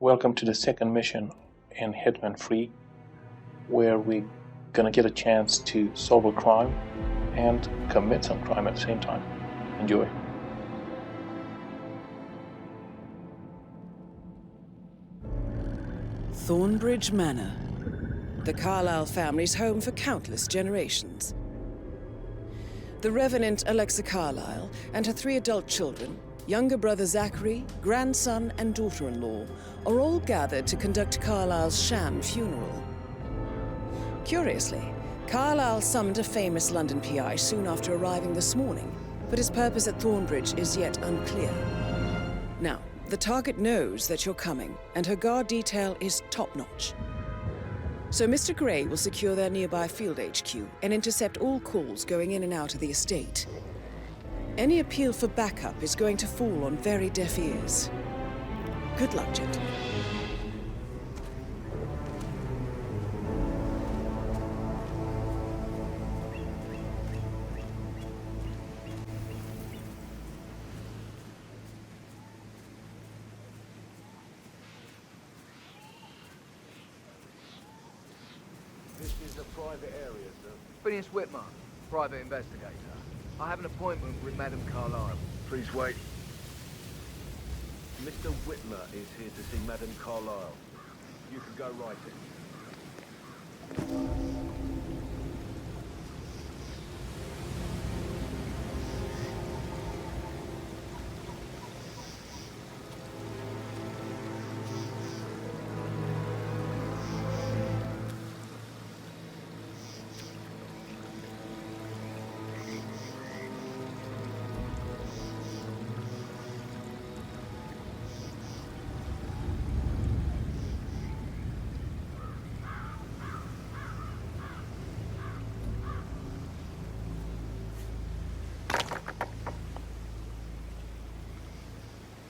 Welcome to the second mission in Hitman Free, where we're gonna get a chance to solve a crime and commit some crime at the same time. Enjoy. Thornbridge Manor, the Carlyle family's home for countless generations. The Revenant Alexa Carlyle and her 3 adult children, younger brother Zachary, grandson and daughter-in-law, are all gathered to conduct Carlyle's sham funeral. Curiously, Carlyle summoned a famous London PI soon after arriving this morning, but his purpose at Thornbridge is yet unclear. Now, the target knows that you're coming, and her guard detail is top-notch. So Mr. Gray will secure their nearby field HQ and intercept all calls going in and out of the estate. Any appeal for backup is going to fall on very deaf ears. Good luck, gentlemen. This is a private area, sir. Phineas Whitmer, private investigator. I have an appointment with Madame Carlyle. Please wait. Mr. Whitmer is here to see Madame Carlyle. You can go right in.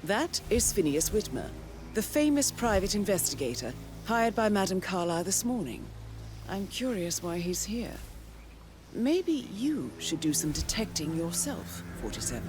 That is Phineas Whitmer, the famous private investigator hired by Madame Carlyle this morning. I'm curious why he's here. Maybe you should do some detecting yourself, 47.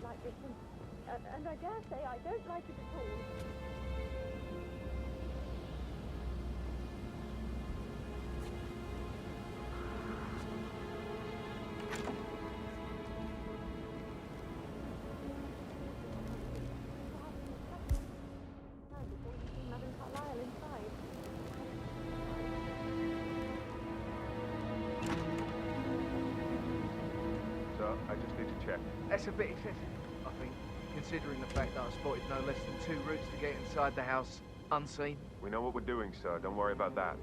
Like this, and I dare say I don't like it at all. Before you see Madame Carlyle inside. Sir, I just need to check. That's a bit excessive, I think, considering the fact that I spotted no less than 2 routes to get inside the house unseen. We know what we're doing, sir. Don't worry about that.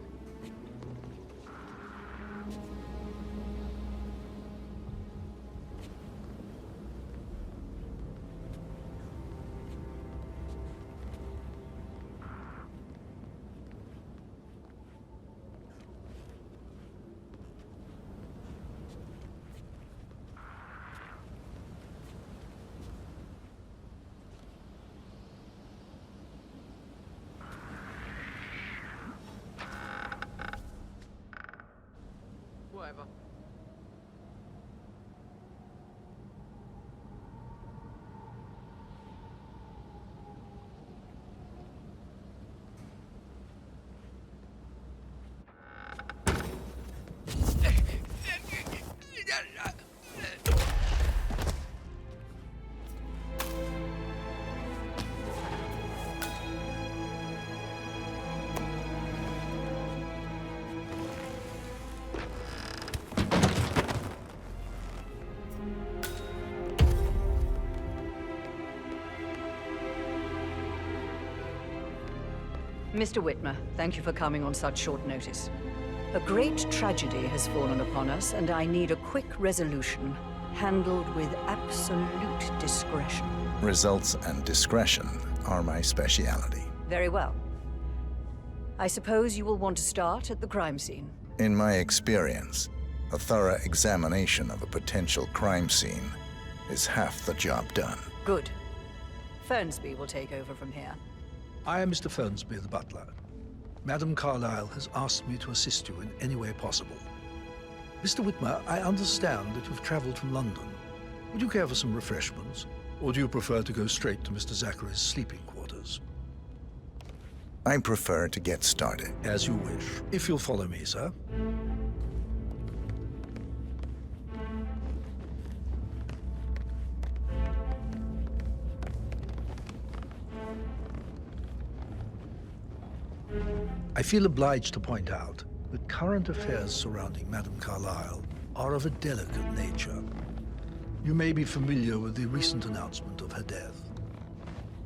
Whatever. Mr. Whitmer, thank you for coming on such short notice. A great tragedy has fallen upon us, and I need a quick resolution. handled with absolute discretion. Results and discretion are my speciality. Very well. I suppose you will want to start at the crime scene. In my experience, a thorough examination of a potential crime scene is half the job done. Good. Fernsby will take over from here. I am Mr. Fernsby, the butler. Madam Carlyle has asked me to assist you in any way possible. Mr. Whitmer, I understand that you've traveled from London. Would you care for some refreshments? Or do you prefer to go straight to Mr. Zachary's sleeping quarters? I prefer to get started. As you wish. If you'll follow me, sir. I feel obliged to point out that current affairs surrounding Madame Carlyle are of a delicate nature. You may be familiar with the recent announcement of her death.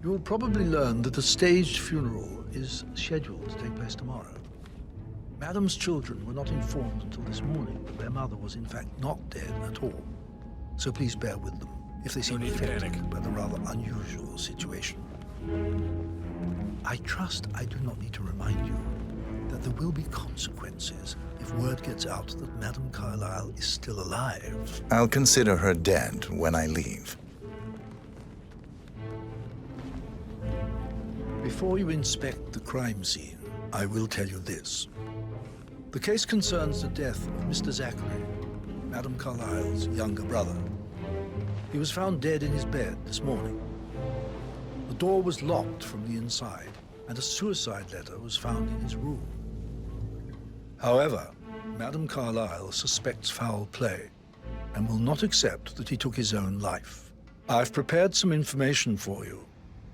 You will probably learn that a staged funeral is scheduled to take place tomorrow. Madame's children were not informed until this morning that their mother was in fact not dead at all. So please bear with them if they seem affected by the rather unusual situation. I trust I do not need to remind you that there will be consequences if word gets out that Madame Carlyle is still alive. I'll consider her dead when I leave. Before you inspect the crime scene, I will tell you this. The case concerns the death of Mr. Zachary, Madame Carlyle's younger brother. He was found dead in his bed this morning. The door was locked from the inside, and a suicide letter was found in his room. However, Madame Carlyle suspects foul play and will not accept that he took his own life. I've prepared some information for you,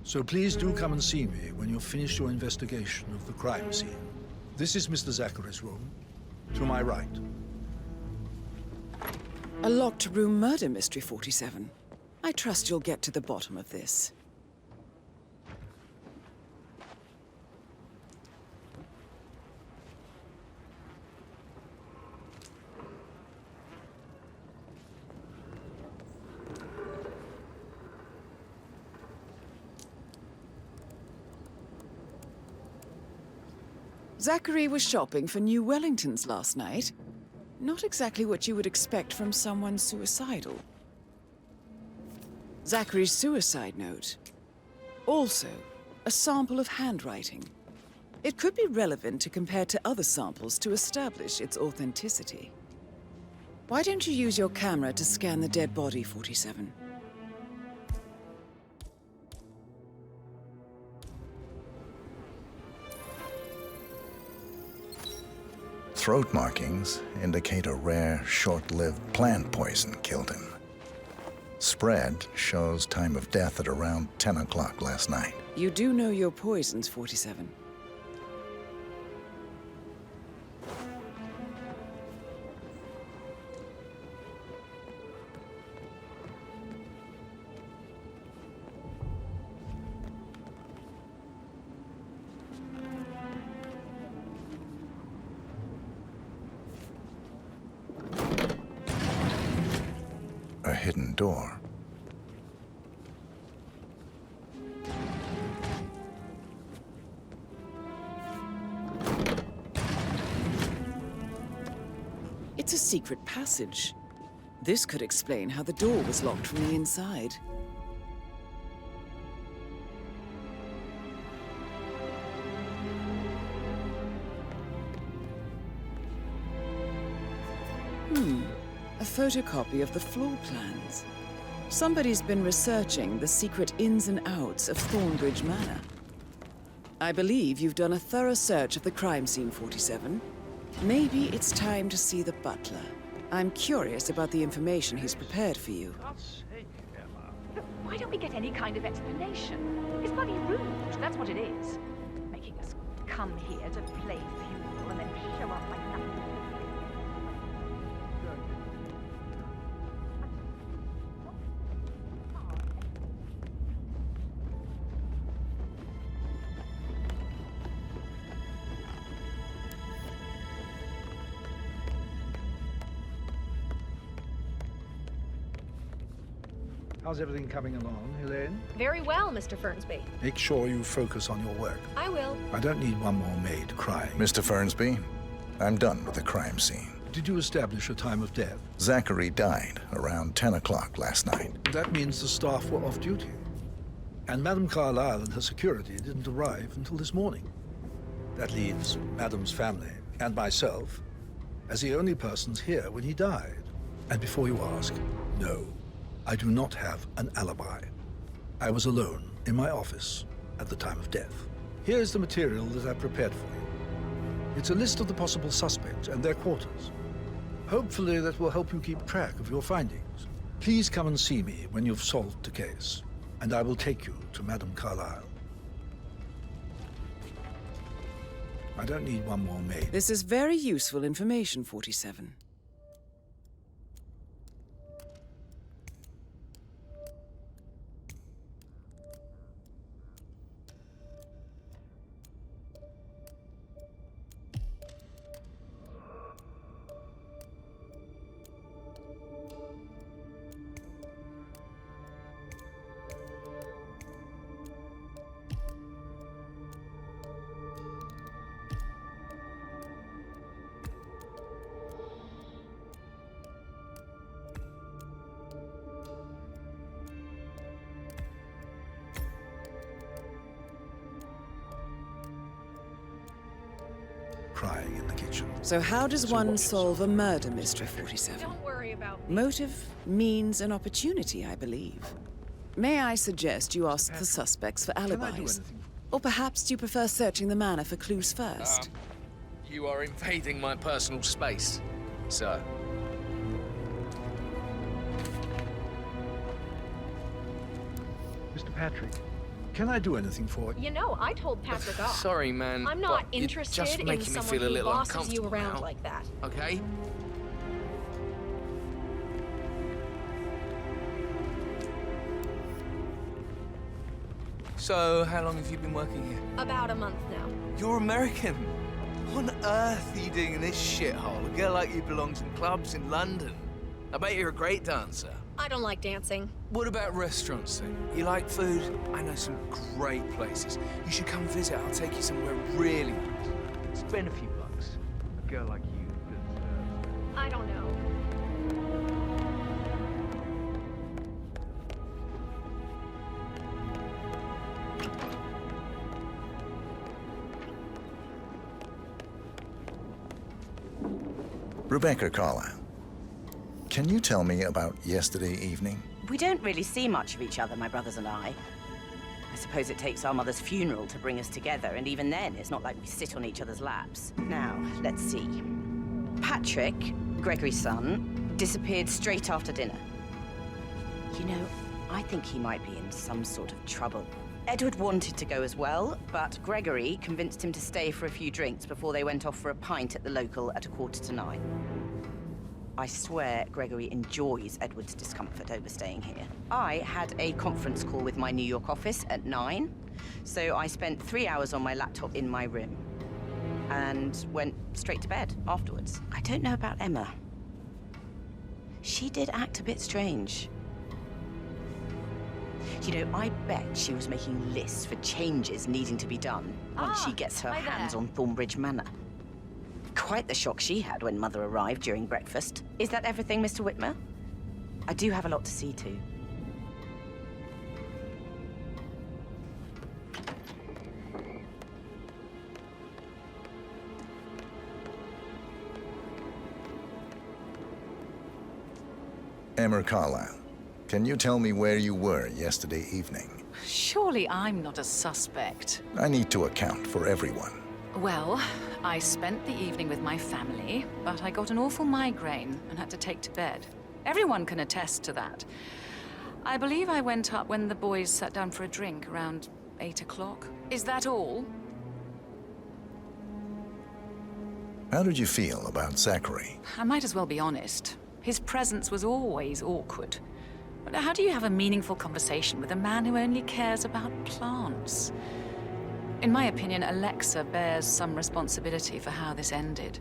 so please do come and see me when you've finished your investigation of the crime scene. This is Mr. Zachary's room, to my right. A locked room murder mystery, 47. I trust you'll get to the bottom of this. Zachary was shopping for new Wellingtons last night. Not exactly what you would expect from someone suicidal. Zachary's suicide note. Also, a sample of handwriting. It could be relevant to compare to other samples to establish its authenticity. Why don't you use your camera to scan the dead body, 47? Throat markings indicate a rare, short-lived plant poison killed him. Spread shows time of death at around 10 o'clock last night. You do know your poisons, 47. A hidden door. It's a secret passage. This could explain how the door was locked from the inside. A photocopy of the floor plans. Somebody's been researching the secret ins and outs of Thornbridge Manor. I believe you've done a thorough search of the crime scene, 47. Maybe it's time to see the butler. I'm curious about the information he's prepared for you. Look, why don't we get any kind of explanation? It's bloody rude, that's what it is. Making us come here to play funeral and then show up like nothing. How's everything coming along, Helene? Very well, Mr. Fernsby. Make sure you focus on your work. I will. I don't need one more maid crying. Mr. Fernsby, I'm done with the crime scene. Did you establish a time of death? Zachary died around 10 o'clock last night. That means the staff were off duty. And Madame Carlyle and her security didn't arrive until this morning. That leaves Madame's family and myself as the only persons here when he died. And before you ask, no, I do not have an alibi. I was alone in my office at the time of death. Here is the material that I prepared for you. It's a list of the possible suspects and their quarters. Hopefully that will help you keep track of your findings. Please come and see me when you've solved the case, and I will take you to Madame Carlyle. I don't need one more maid. This is very useful information, 47. Crying in the kitchen. So how does one solve a murder mystery, 47? Don't worry about me. Motive, means, and opportunity, I believe. May I suggest you ask the suspects for alibis? Or perhaps do you prefer searching the manor for clues first? You are invading my personal space, sir. Mr. Patrick, can I do anything for you? You know, I told Patrick off. Sorry, man. I'm not but you're interested just in making me someone feel a who little bosses you uncomfortable around now. like that. Okay? So, how long have you been working here? About a month now. You're American. What on earth are you doing in this shithole? A girl like you belongs in clubs in London. I bet you're a great dancer. I don't like dancing. What about restaurants then? You like food? I know some great places. You should come visit. I'll take you somewhere really nice. Spend a few bucks. A girl like you deserves. I don't know. Rebecca Carlyle, can you tell me about yesterday evening? We don't really see much of each other, my brothers and I. I suppose it takes our mother's funeral to bring us together, and even then, it's not like we sit on each other's laps. Now, let's see. Patrick, Gregory's son, disappeared straight after dinner. You know, I think he might be in some sort of trouble. Edward wanted to go as well, but Gregory convinced him to stay for a few drinks before they went off for a pint at the local at 8:45. I swear Gregory enjoys Edward's discomfort overstaying here. I had a conference call with my New York office at 9, so I spent 3 hours on my laptop in my room and went straight to bed afterwards. I don't know about Emma. She did act a bit strange. You know, I bet she was making lists for changes needing to be done once she gets her hands on Thornbridge Manor. Quite the shock she had when Mother arrived during breakfast. Is that everything, Mr. Whitmer? I do have a lot to see to. Emma Carlyle, can you tell me where you were yesterday evening? Surely I'm not a suspect. I need to account for everyone. Well, I spent the evening with my family, but I got an awful migraine and had to take to bed. Everyone can attest to that. I believe I went up when the boys sat down for a drink around 8 o'clock. Is that all? How did you feel about Zachary? I might as well be honest. His presence was always awkward. But how do you have a meaningful conversation with a man who only cares about plants? In my opinion, Alexa bears some responsibility for how this ended.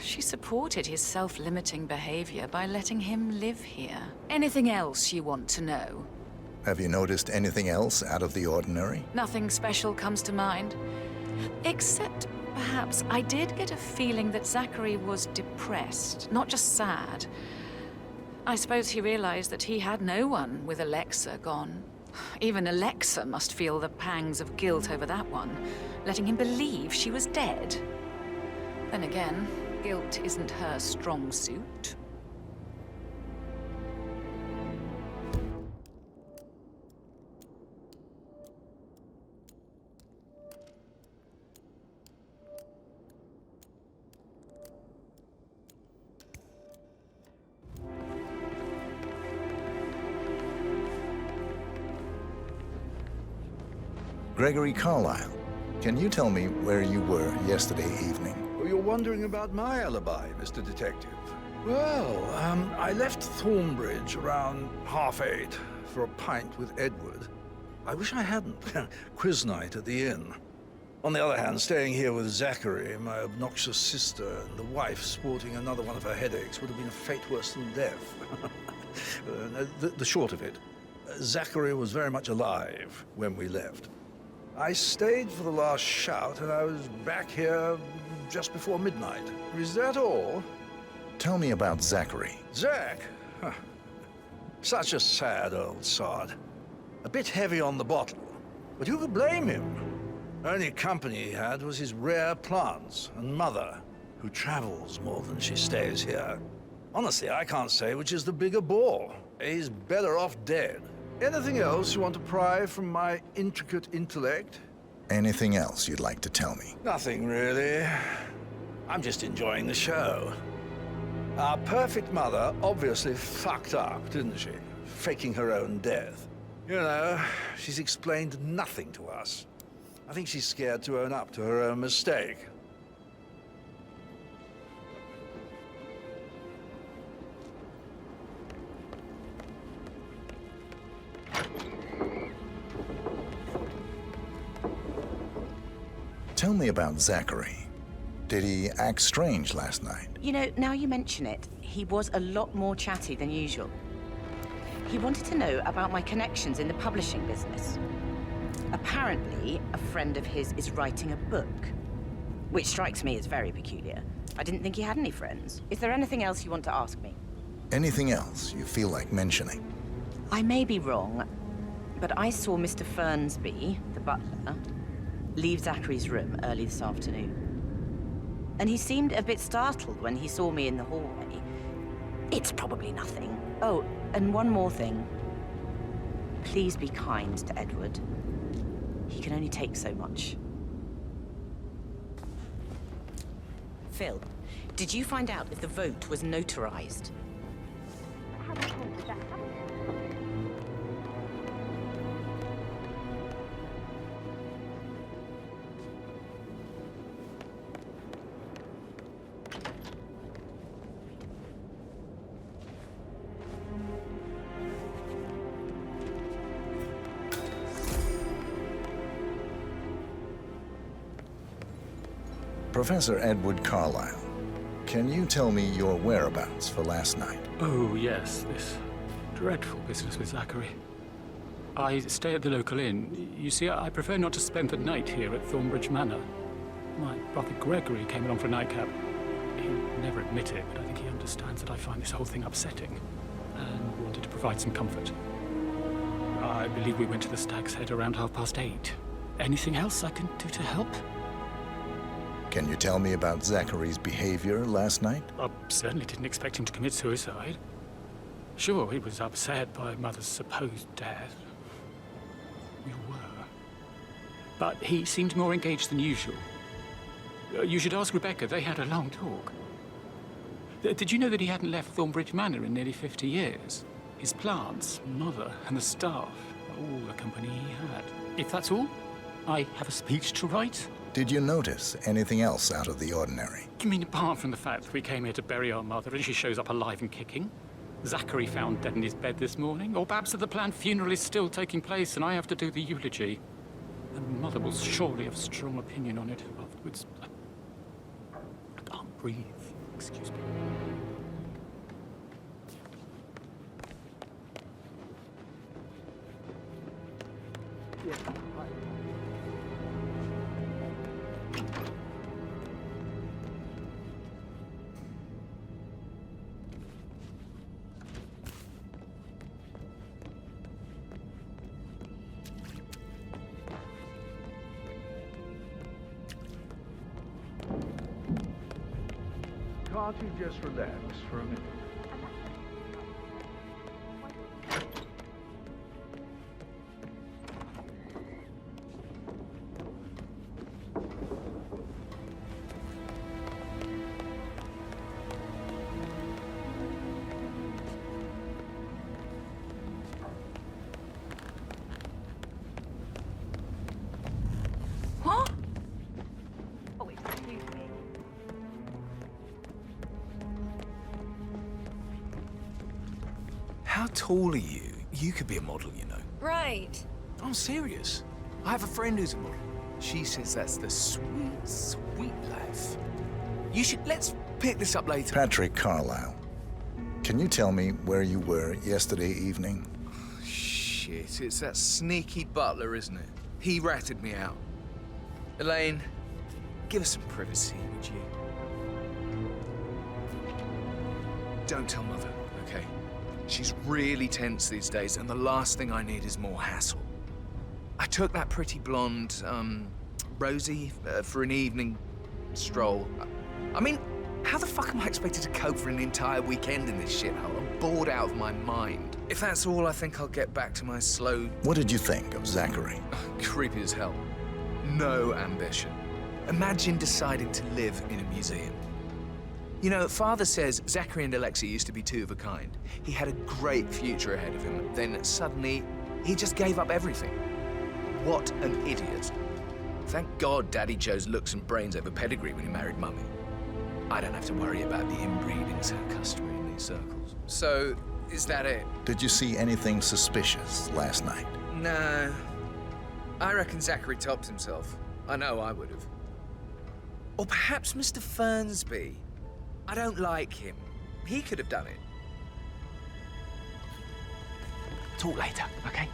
She supported his self-limiting behavior by letting him live here. Anything else you want to know? Have you noticed anything else out of the ordinary? Nothing special comes to mind. Except, perhaps, I did get a feeling that Zachary was depressed, not just sad. I suppose he realized that he had no one with Alexa gone. Even Alexa must feel the pangs of guilt over that one, letting him believe she was dead. Then again, guilt isn't her strong suit. Gregory Carlyle, can you tell me where you were yesterday evening? Oh, you're wondering about my alibi, Mr. Detective. Well, I left Thornbridge around 8:30 for a pint with Edward. I wish I hadn't. Quiz night at the inn. On the other hand, staying here with Zachary, my obnoxious sister, and the wife sporting another one of her headaches would have been a fate worse than death. The short of it, Zachary was very much alive when we left. I stayed for the last shout, and I was back here just before midnight. Is that all? Tell me about Zachary. Zach? Huh. Such a sad old sod. A bit heavy on the bottle, but who could blame him? Only company he had was his rare plants and mother, who travels more than she stays here. Honestly, I can't say which is the bigger bore. He's better off dead. Anything else you want to pry from my intricate intellect? Anything else you'd like to tell me? Nothing, really. I'm just enjoying the show. Our perfect mother obviously fucked up, didn't she? Faking her own death. You know, she's explained nothing to us. I think she's scared to own up to her own mistake. Tell me about Zachary. Did he act strange last night? You know, now you mention it, he was a lot more chatty than usual. He wanted to know about my connections in the publishing business. Apparently, a friend of his is writing a book, which strikes me as very peculiar. I didn't think he had any friends. Is there anything else you want to ask me? Anything else you feel like mentioning? I may be wrong, but I saw Mr. Fernsby, the butler, leave Zachary's room early this afternoon. And he seemed a bit startled when he saw me in the hallway. It's probably nothing. Oh, and one more thing. Please be kind to Edward. He can only take so much. Phil, did you find out if the vote was notarized? I haven't told you that, have I? Professor Edward Carlyle, can you tell me your whereabouts for last night? Oh, yes, this dreadful business with Zachary. I stay at the local inn. You see, I prefer not to spend the night here at Thornbridge Manor. My brother Gregory came along for a nightcap. He'll never admit it, but I think he understands that I find this whole thing upsetting and wanted to provide some comfort. I believe we went to the Stag's Head around 8:30. Anything else I can do to help? Can you tell me about Zachary's behavior last night? I certainly didn't expect him to commit suicide. Sure, he was upset by Mother's supposed death. We all were. But he seemed more engaged than usual. You should ask Rebecca. They had a long talk. Did you know that he hadn't left Thornbridge Manor in nearly 50 years? His plants, Mother, and the staff, all the company he had. If that's all, I have a speech to write. Did you notice anything else out of the ordinary? You mean apart from the fact that we came here to bury our mother and she shows up alive and kicking? Zachary found dead in his bed this morning? Or perhaps that the planned funeral is still taking place and I have to do the eulogy? And Mother will surely have a strong opinion on it afterwards. I can't breathe. Excuse me. Can't you just relax for a minute? What? Oh, excuse me. How tall are you? You could be a model, you know. Right. I'm serious. I have a friend who's a model. She says that's the sweet, sweet life. Let's pick this up later. Patrick Carlisle, can you tell me where you were yesterday evening? Shit, it's that sneaky butler, isn't it? He ratted me out. Elaine, give us some privacy, would you? Don't tell Mother, okay? She's really tense these days, and the last thing I need is more hassle. I took that pretty blonde, Rosie, for an evening stroll. I mean, how the fuck am I expected to cope for an entire weekend in this shithole? I'm bored out of my mind. If that's all, I think I'll get back to my slow... What did you think of Zachary? Creepy as hell. No ambition. Imagine deciding to live in a museum. You know, Father says Zachary and Alexa used to be two of a kind. He had a great future ahead of him. Then suddenly, he just gave up everything. What an idiot. Thank God Daddy chose looks and brains over pedigree when he married Mummy. I don't have to worry about the inbreeding so customary in these circles. So, is that it? Did you see anything suspicious last night? No. I reckon Zachary topped himself. I know I would have. Or perhaps Mr. Fernsby. I don't like him. He could have done it. Talk later, okay?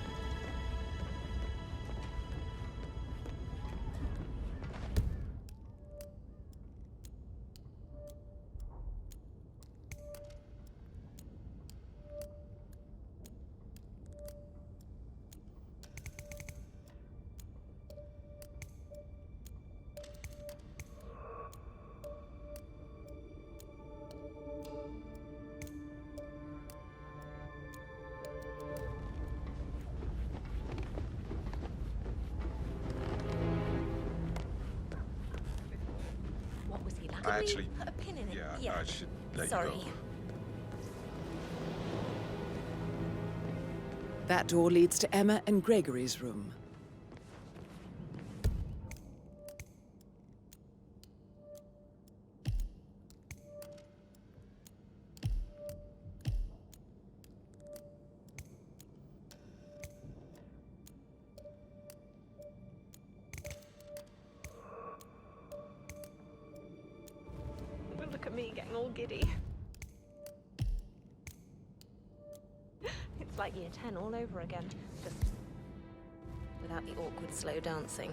I actually put a pin in it. Yeah, I should let Sorry. you go. That door leads to Emma and Gregory's room. Look at me getting all giddy. It's like year 10 all over again, just without the awkward slow dancing.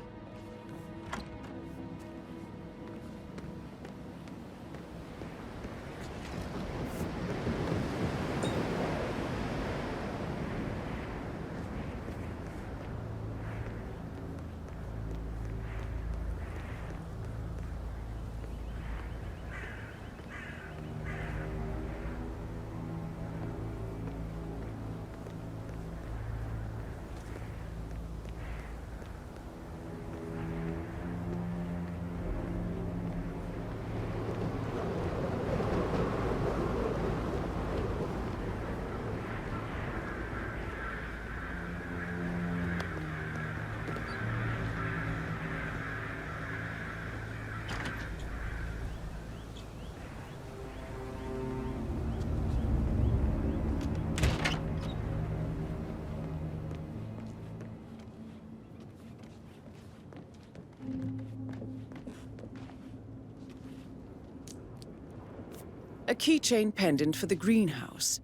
A keychain pendant for the greenhouse.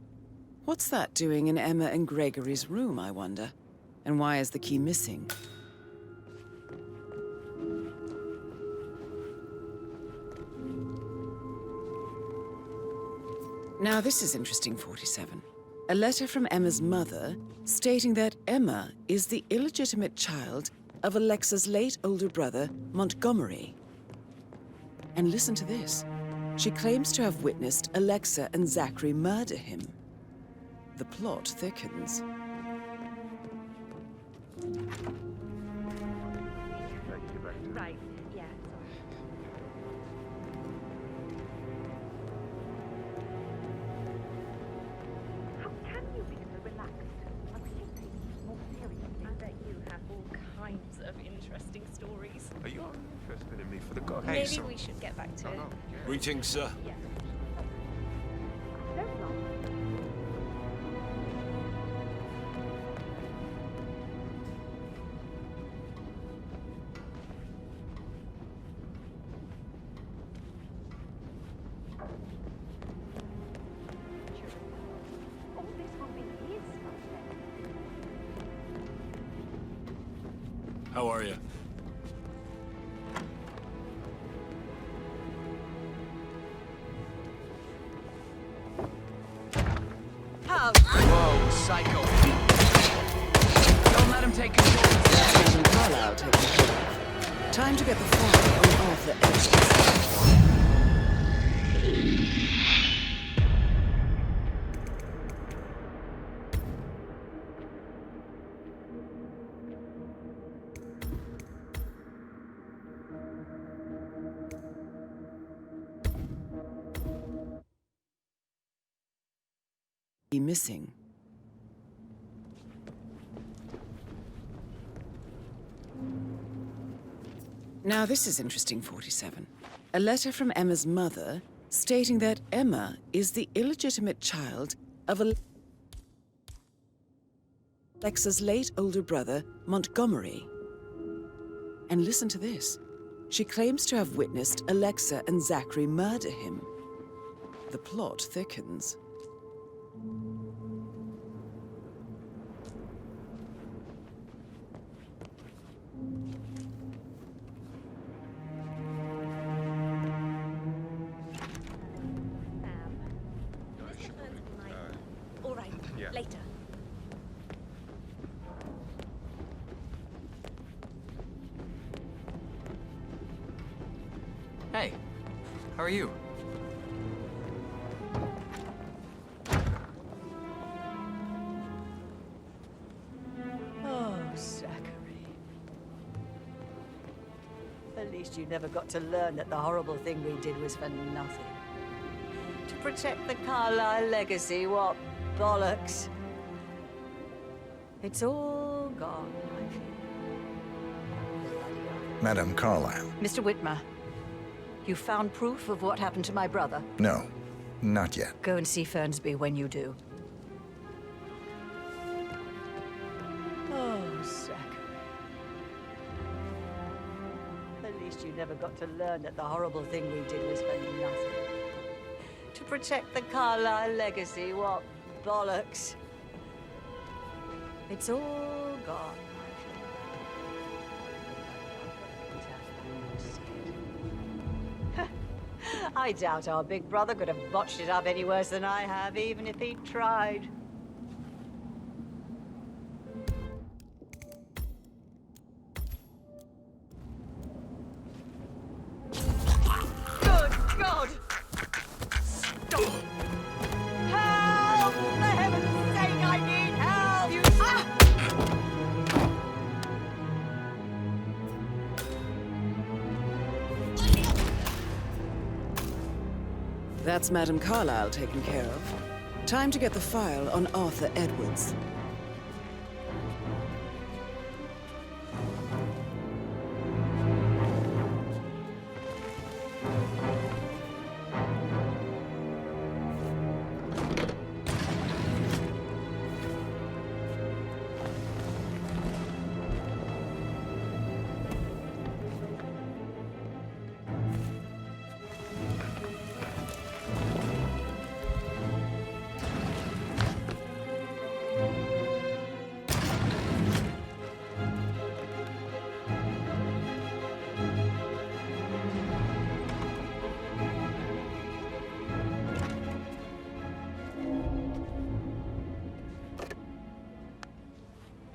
What's that doing in Emma and Gregory's room, I wonder? And why is the key missing? Now this is interesting, 47. A letter from Emma's mother stating that Emma is the illegitimate child of Alexa's late older brother, Montgomery. And listen to this. She claims to have witnessed Alexa and Zachary murder him. The plot thickens. Right, yeah. How can you be so relaxed? I wish you'd take this more seriously. I bet you have all kinds of interesting stories. Are you interested in me for the god? Maybe we should get back to it. Greetings, sir. Yeah. Don't laugh. All this will be his stuff then. How are you? Whoa, psycho. Don't let him take control. Madam Carlyle taking care of. Time to get the file on Arthur Edwards. Missing. Now this is interesting, 47. A letter from Emma's mother stating that Emma is the illegitimate child of Alexa's late older brother, Montgomery. And listen to this. She claims to have witnessed Alexa and Zachary murder him. The plot thickens. All right, later. Hey, how are you? Oh, Zachary. At least you never got to learn that the horrible thing we did was for nothing. To protect the Carlyle legacy, what bollocks. It's all gone, I feel. Madam Carlyle. Mr. Whitmer, you found proof of what happened to my brother? No, not yet. Go and see Fernsby when you do. Oh, Zachary. At least you never got to learn that the horrible thing we did was for nothing. To protect the Carlyle legacy, what bollocks. It's all gone, I feel. I doubt our big brother could have botched it up any worse than I have, even if he'd tried. Good God! Stop! Help! For heaven's sake, I need help! You... That's Madam Carlyle taken care of. Time to get the file on Arthur Edwards.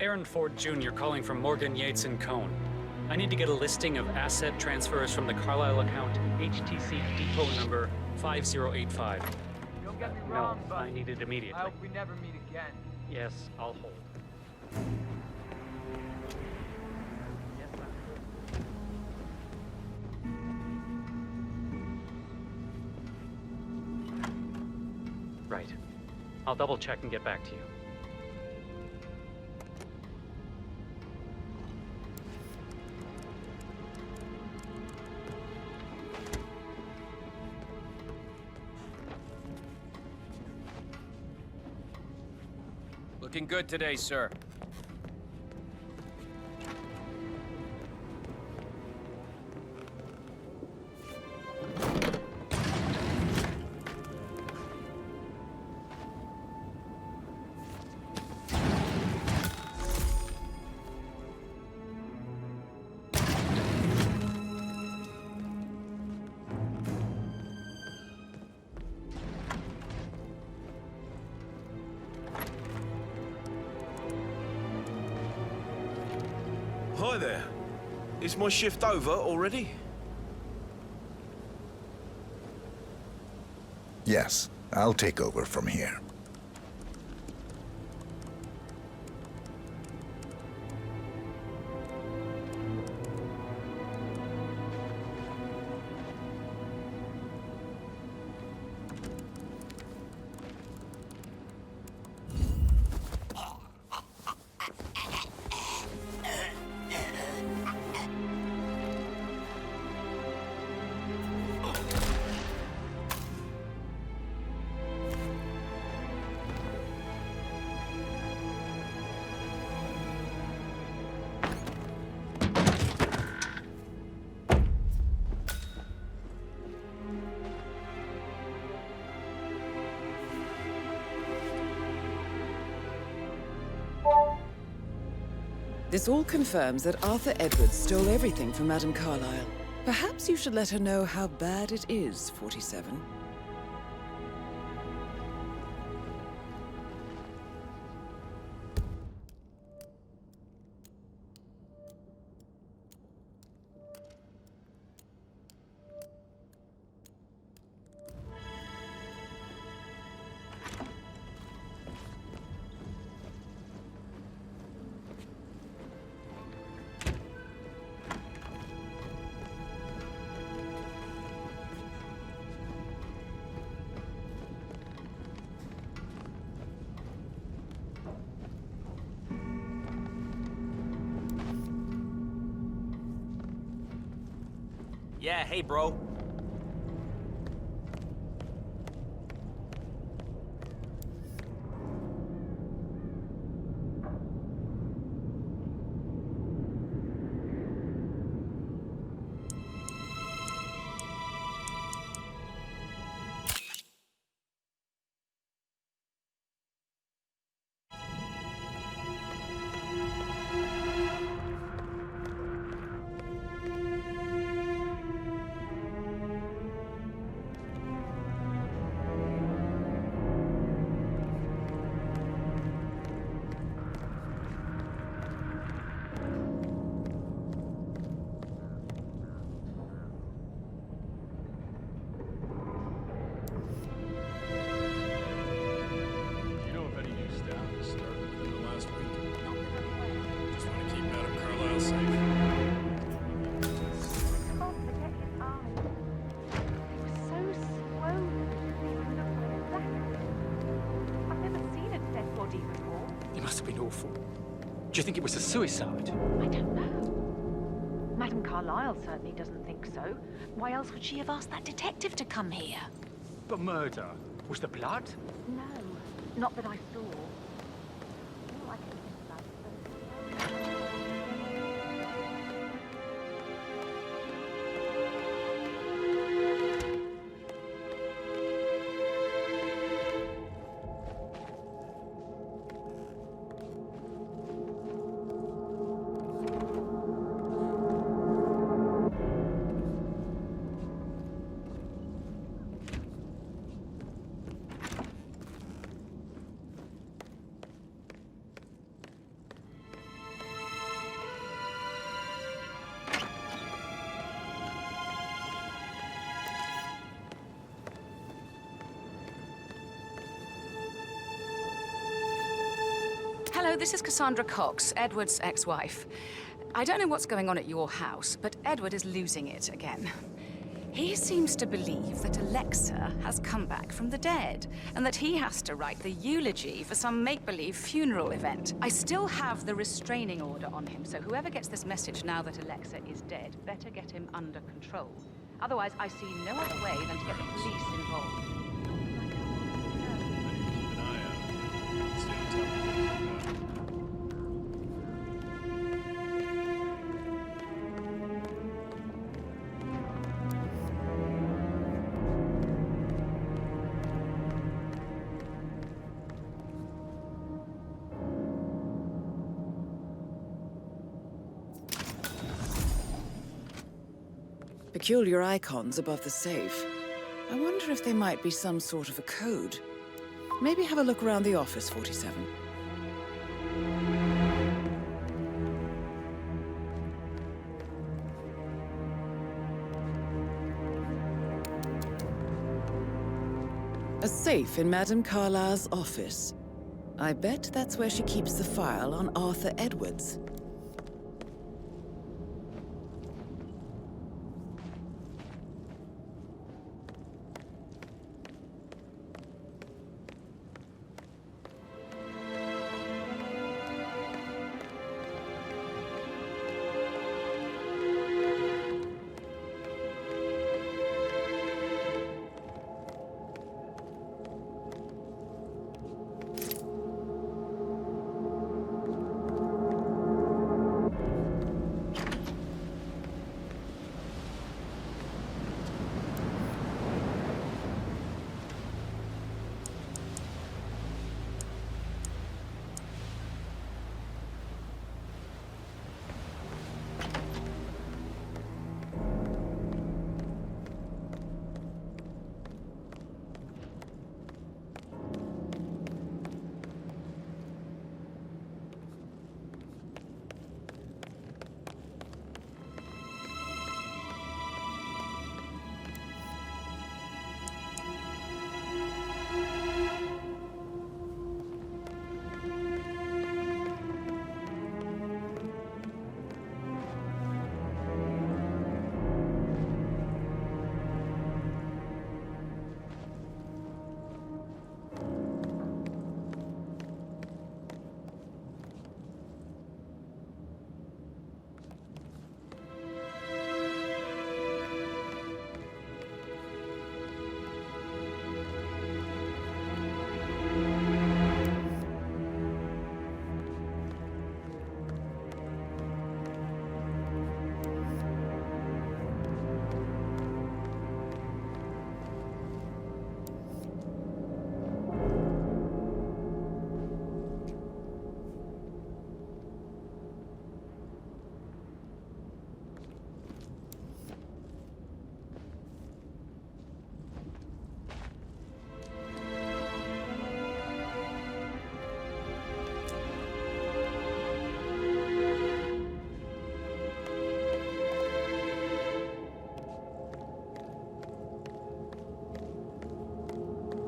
Aaron Ford Jr. calling from Morgan, Yates & Cohn. I need to get a listing of asset transfers from the Carlisle account, HTC depot number 5085. Don't get me wrong, No, but I need it immediately. I hope we never meet again. Yes, I'll hold. Yes, sir. Right. I'll double check and get back to you. Looking good today, sir. Hi there. Is my shift over already? Yes, I'll take over from here. This all confirms that Arthur Edwards stole everything from Madame Carlisle. Perhaps you should let her know how bad it is, 47. Yeah, hey, bro. Do you think it was a suicide? I don't know. Madame Carlisle certainly doesn't think so. Why else would she have asked that detective to come here? But murder? Was the blood? No, not that I saw. All I can think about is that Hello, this is Cassandra Cox, Edward's ex-wife. I don't know what's going on at your house, but Edward is losing it again. He seems to believe that Alexa has come back from the dead, and that he has to write the eulogy for some make-believe funeral event. I still have the restraining order on him, so whoever gets this message now that Alexa is dead better get him under control. Otherwise, I see no other way than to get the police involved. Peculiar icons above the safe. I wonder if there might be some sort of a code. Maybe have a look around the office, 47. A safe in Madame Carlyle's office. I bet that's where she keeps the file on Arthur Edwards.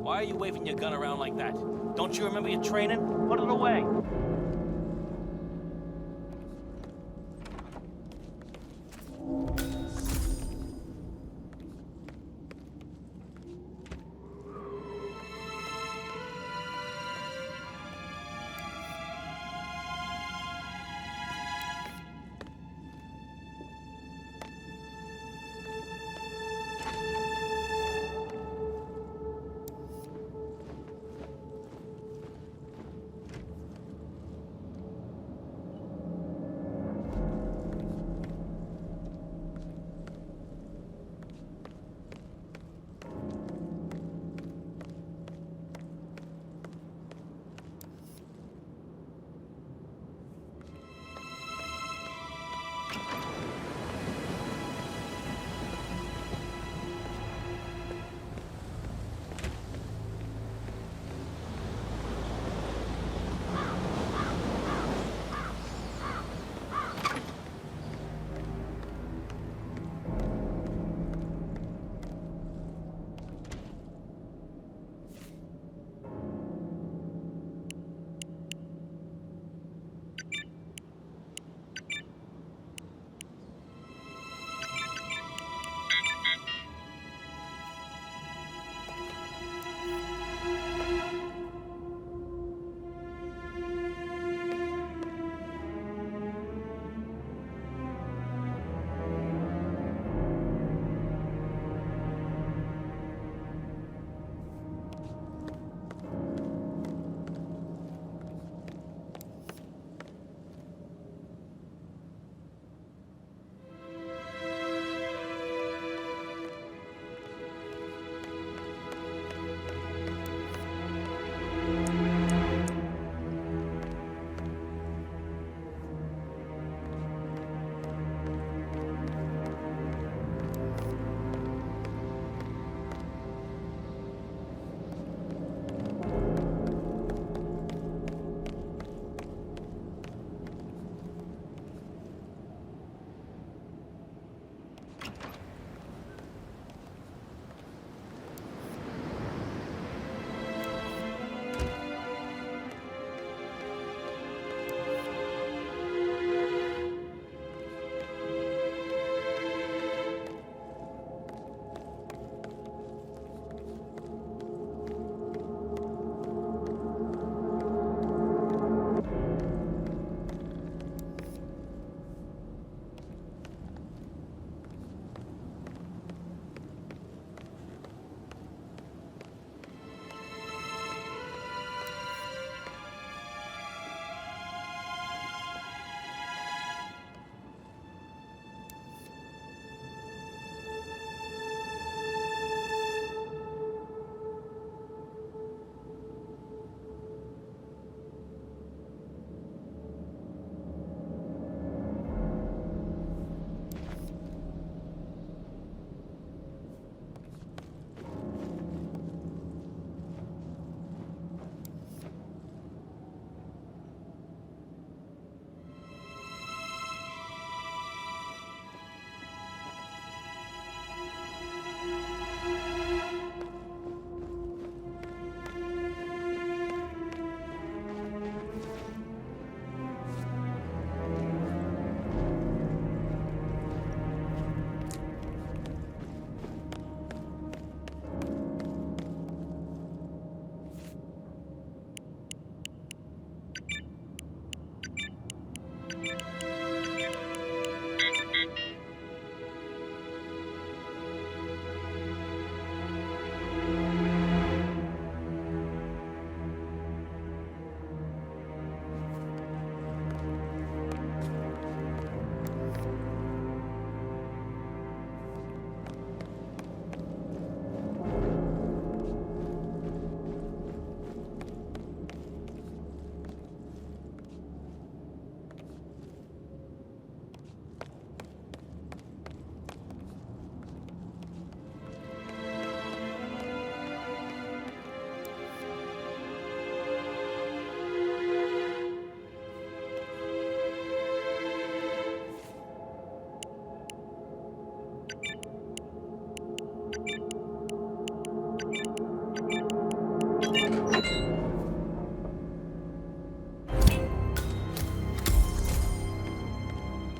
Why are you waving your gun around like that? Don't you remember your training? Put it away.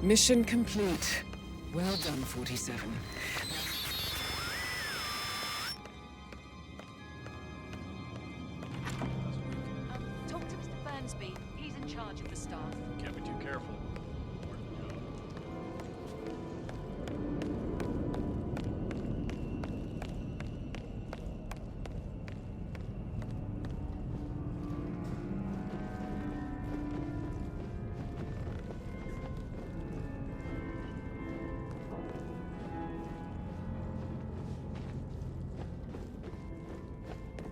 Mission complete. Well done, 47. Talk to Mr. Burnsby. He's in charge of the staff. Can't be too careful.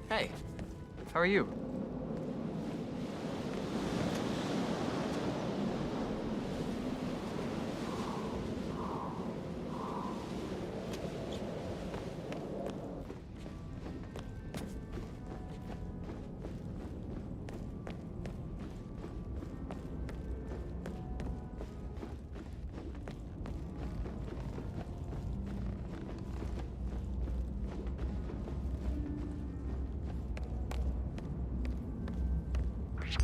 Hey, how are you?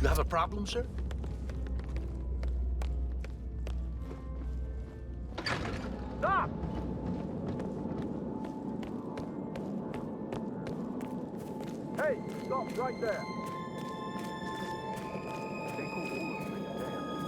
You have a problem, sir? Stop! Hey, stop right there. They call all of them down.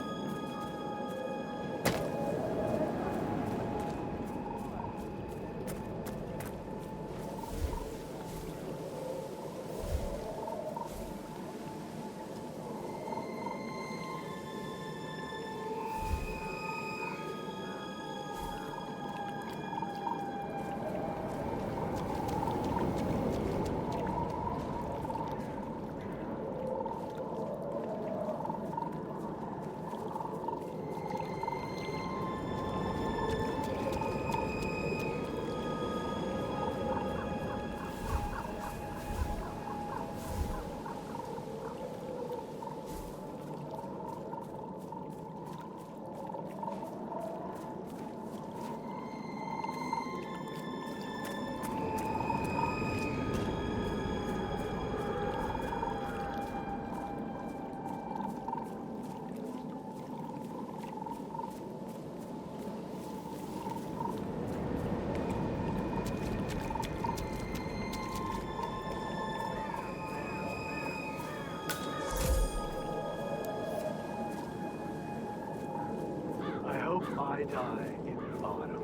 I die in autumn.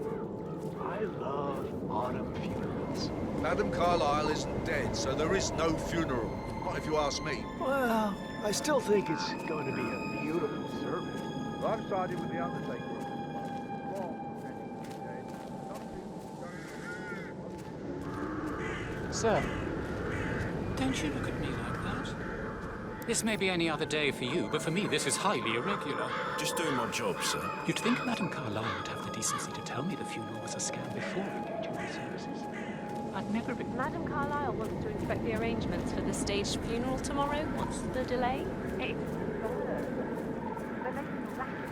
I love autumn funerals. Madam Carlyle isn't dead, so there is no funeral. Not if you ask me. Well, I still think it's going to be a beautiful service. I've sided with the Undertaker. Sir, don't you look at me like that. This may be any other day for you, but for me this is highly irregular. Just doing my job, sir. You'd think Madame Carlyle would have the decency to tell me the funeral was a scam before engaging in services. I'd never be... Madam Carlyle wants to inspect the arrangements for the staged funeral tomorrow. What's the delay? It's They're making rapid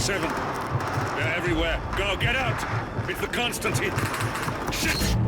They're everywhere. Go, get out! It's the Constantine. Shit!